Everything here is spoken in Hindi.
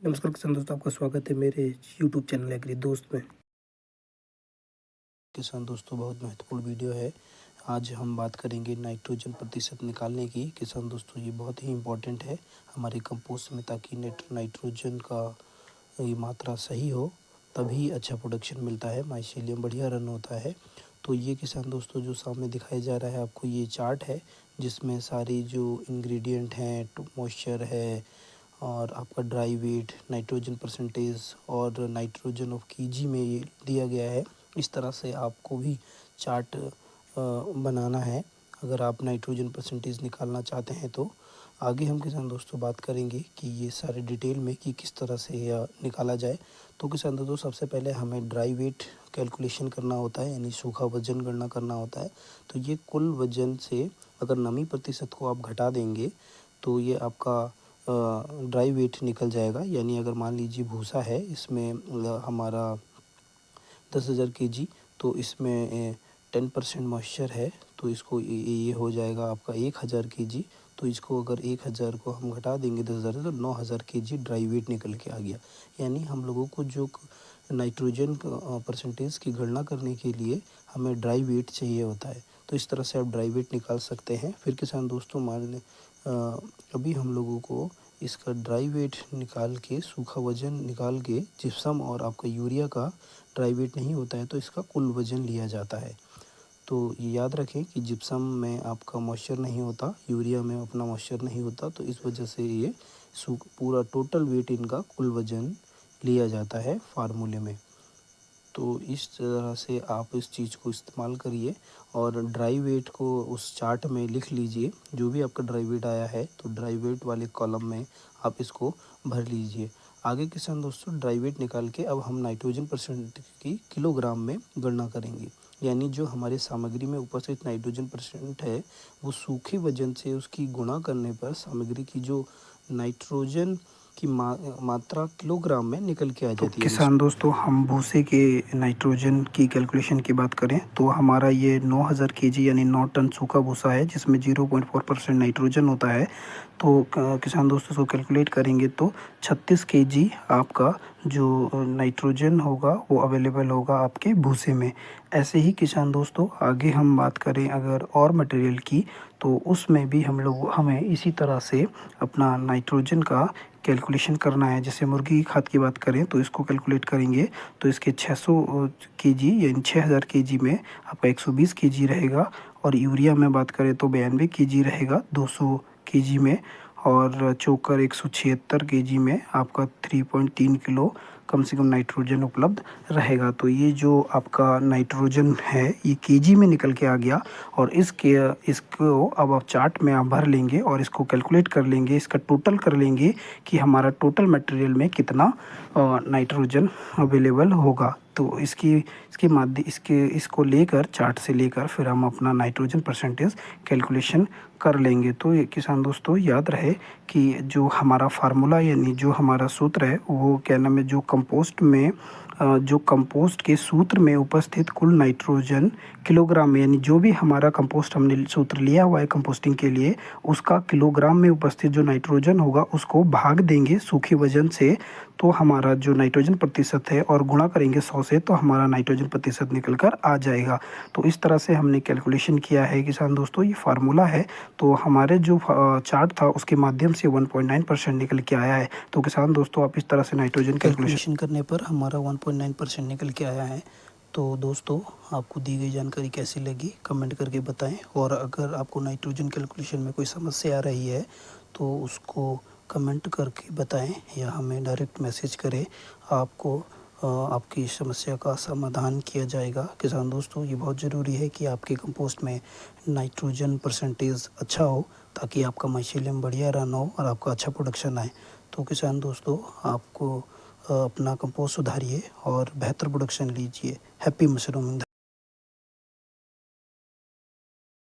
नमस्कार किसान दोस्तों, आपका स्वागत है मेरे यूट्यूब चैनल एग्री दोस्त में। किसान दोस्तों, बहुत महत्वपूर्ण वीडियो है। आज हम बात करेंगे नाइट्रोजन प्रतिशत निकालने की। किसान दोस्तों, ये बहुत ही इम्पोर्टेंट है हमारे कंपोस्ट में, ताकि नाइट्रोजन का ये मात्रा सही हो, तभी अच्छा प्रोडक्शन मिलता है, माइसीलियम बढ़िया रन होता है। तो ये किसान दोस्तों जो सामने दिखाया जा रहा है आपको, ये चार्ट है जिसमें सारी जो इंग्रेडिएंट हैं, मॉइस्चर है और आपका ड्राई वेट, नाइट्रोजन परसेंटेज और नाइट्रोजन ऑफ केजी में ये दिया गया है। इस तरह से आपको भी चार्ट बनाना है अगर आप नाइट्रोजन परसेंटेज निकालना चाहते हैं। तो आगे हम किसान दोस्तों बात करेंगे कि ये सारे डिटेल में कि किस तरह से निकाला जाए। तो किसान दोस्तों, सबसे पहले हमें ड्राई वेट कैलकुलेशन करना होता है, यानी सूखा वजन गणना करना होता है। तो ये कुल वजन से अगर नमी प्रतिशत को आप घटा देंगे तो ये आपका ड्राई वेट निकल जाएगा। यानी अगर मान लीजिए भूसा है, इसमें हमारा 10,000 केजी, तो इसमें 10% मॉइस्चर है, तो इसको ये हो जाएगा आपका 1,000 केजी। तो इसको अगर 1,000 को हम घटा देंगे 10,000 से, तो 9,000 केजी ड्राई वेट निकल के आ गया। यानी हम लोगों को जो नाइट्रोजन परसेंटेज की गणना करने के लिए हमें ड्राई वेट चाहिए होता है। तो इस तरह से आप ड्राई वेट निकाल सकते हैं। फिर किसान दोस्तों, मान लें अभी हम लोगों को इसका ड्राई वेट निकाल के, सूखा वजन निकाल के, जिप्सम और आपका यूरिया का ड्राई वेट नहीं होता है तो इसका कुल वजन लिया जाता है। तो ये याद रखें कि जिप्सम में आपका मॉइस्चर नहीं होता, यूरिया में अपना मॉइस्चर नहीं होता, तो इस वजह से ये पूरा टोटल वेट इनका कुल वजन लिया जाता है फार्मूले में। तो इस तरह से आप इस चीज़ को इस्तेमाल करिए और ड्राई वेट को उस चार्ट में लिख लीजिए। जो भी आपका ड्राई वेट आया है तो ड्राई वेट वाले कॉलम में आप इसको भर लीजिए। आगे किसान दोस्तों, ड्राई वेट निकाल के अब हम नाइट्रोजन परसेंट की किलोग्राम में गणना करेंगे। यानी जो हमारे सामग्री में उपस्थित नाइट्रोजन परसेंट है, वो सूखे वजन से उसकी गुणा करने पर सामग्री की जो नाइट्रोजन की मात्रा किलोग्राम में निकल के आ जाती है। किसान दोस्तों, हम भूसे के नाइट्रोजन की कैलकुलेशन की बात करें तो हमारा ये 9,000 केजी यानी 9 टन सूखा भूसा है, जिसमें 0.4% नाइट्रोजन होता है। तो किसान दोस्तों इसको कैलकुलेट करेंगे तो 36 केजी आपका जो नाइट्रोजन होगा वो अवेलेबल होगा आपके भूसे में। ऐसे ही किसान दोस्तों, आगे हम बात करें अगर और मटेरियल की, तो उसमें भी हमें इसी तरह से अपना नाइट्रोजन का कैलकुलेशन करना है। जैसे मुर्गी की खाद की बात करें तो इसको कैलकुलेट करेंगे तो इसके 600 केजी यानी 6,000 केजी में आपका 120 केजी रहेगा। और यूरिया में बात करें तो 92 केजी रहेगा 200 केजी में। और चोकर 176 केजी में आपका 3.3 किलो कम से कम नाइट्रोजन उपलब्ध रहेगा। तो ये जो आपका नाइट्रोजन है ये केजी में निकल के आ गया। और इसको अब आप चार्ट में आप भर लेंगे और इसको कैलकुलेट कर लेंगे, इसका टोटल कर लेंगे कि हमारा टोटल मटेरियल में कितना नाइट्रोजन अवेलेबल होगा। तो इसको लेकर, चार्ट से लेकर फिर हम अपना नाइट्रोजन परसेंटेज कैलकुलेशन कर लेंगे। तो ये किसान दोस्तों याद रहे कि जो हमारा फार्मूला यानी जो हमारा सूत्र है वो क्या नाम है, जो कंपोस्ट के सूत्र में उपस्थित कुल नाइट्रोजन किलोग्राम में, यानी जो भी हमारा कंपोस्ट हमने सूत्र लिया हुआ है कंपोस्टिंग के लिए, उसका किलोग्राम में उपस्थित जो नाइट्रोजन होगा उसको भाग देंगे सूखे वजन से, तो हमारा जो नाइट्रोजन प्रतिशत है और गुणा करेंगे 100 से, तो हमारा नाइट्रोजन प्रतिशत निकल कर आ जाएगा। तो इस तरह से हमने कैलकुलेशन किया है किसान दोस्तों, ये फार्मूला है। तो हमारे जो चार्ट था उसके माध्यम से 1.9% निकल के आया है। तो किसान दोस्तों, आप इस तरह से नाइट्रोजन कैलकुलेशन करने पर हमारा 1.9% निकल के आया है। तो दोस्तों, आपको दी गई जानकारी कैसी लगी कमेंट करके बताएं। और अगर आपको नाइट्रोजन कैलकुलेशन में कोई समस्या आ रही है तो उसको कमेंट करके बताएं या हमें डायरेक्ट मैसेज करें। आपको आपकी समस्या का समाधान किया जाएगा। किसान दोस्तों, ये बहुत ज़रूरी है कि आपके कंपोस्ट में नाइट्रोजन परसेंटेज अच्छा हो, ताकि आपका माइसीलियम बढ़िया रन हो और आपका अच्छा प्रोडक्शन आए। तो किसान दोस्तों, आपको अपना कंपोस्ट सुधारिए और बेहतर प्रोडक्शन लीजिए। Happy mushrooming.